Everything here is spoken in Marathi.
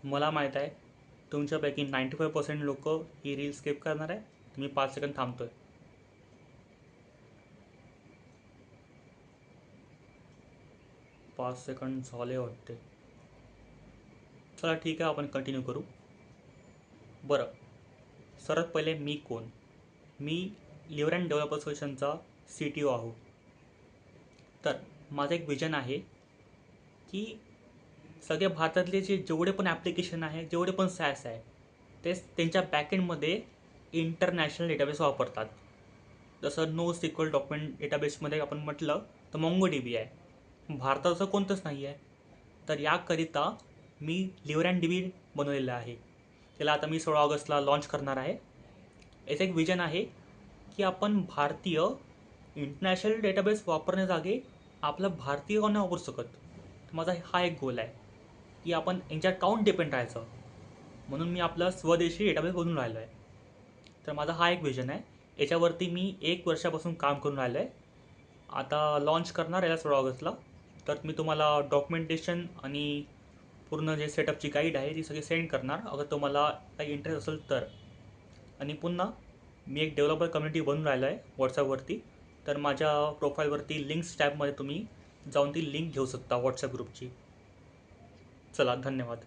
मला माहीत आहे तुमच्यापैकी 95% लोक ही रील स्किप करणार आहे. मी 5 सेकंद थांबतोय. 5 सेकंद झाले वाटते. चला ठीक आहे, आपण कंटिन्यू करू. बरं, सर्वात पहिले मी कोण? मी लिव्हर अँड डेव्हलपर सोल्युशनचा CTO आहो. तर माझं एक विजन आहे की सगळे भारतातले जेवढे पण ॲप्लिकेशन आहे, जेवढे पण SaaS आहे, ते त्यांच्या बॅकएंडमध्ये इंटरनॅशनल डेटाबेस वापरतात. जसं NoSQL डॉक्युमेंट डेटाबेसमध्ये आपण म्हटलं तर MongoDB आहे. भारतात असं कोणतंच नाही आहे. तर याकरिता मी लिव्हर अँड DB बनवलेलं आहे. त्याला आता मी 16 ऑगस्टला लॉन्च करणार आहे. याचं एक विजन आहे की आपण भारतीय इंटरनॅशनल डेटाबेस वापरण्याजागी आपलं भारतीय का नाही वापरू शकत. माझा हा एक गोल आहे की आपण यांच्यावर काउंट डिपेंड राहायचं, म्हणून मी आपलं स्वदेशी डेटाबेस बनवून राहिलो आहे. तर माझा हा एक विजन आहे. याच्यावरती मी 1 वर्षापासून काम करून राहिलो आहे. आता लॉन्च करणार याला 16 ऑगस्टला. तर मी तुम्हाला डॉक्युमेंटेशन आणि पूर्ण जे सेटअपची गाईड आहे ती सगळी सेंड करणार, अगर तुम्हाला काही इंटरेस्ट असेल तर. आणि पुन्हा मी एक डेव्हलपर कम्युनिटी बनून राहिलो आहे व्हॉट्सॲपवरती. तर माझ्या प्रोफाईलवरती लिंक्स टॅबमध्ये तुम्ही जाऊन ती लिंक घेऊ शकता व्हॉट्सॲप ग्रुपची. चला, धन्यवाद.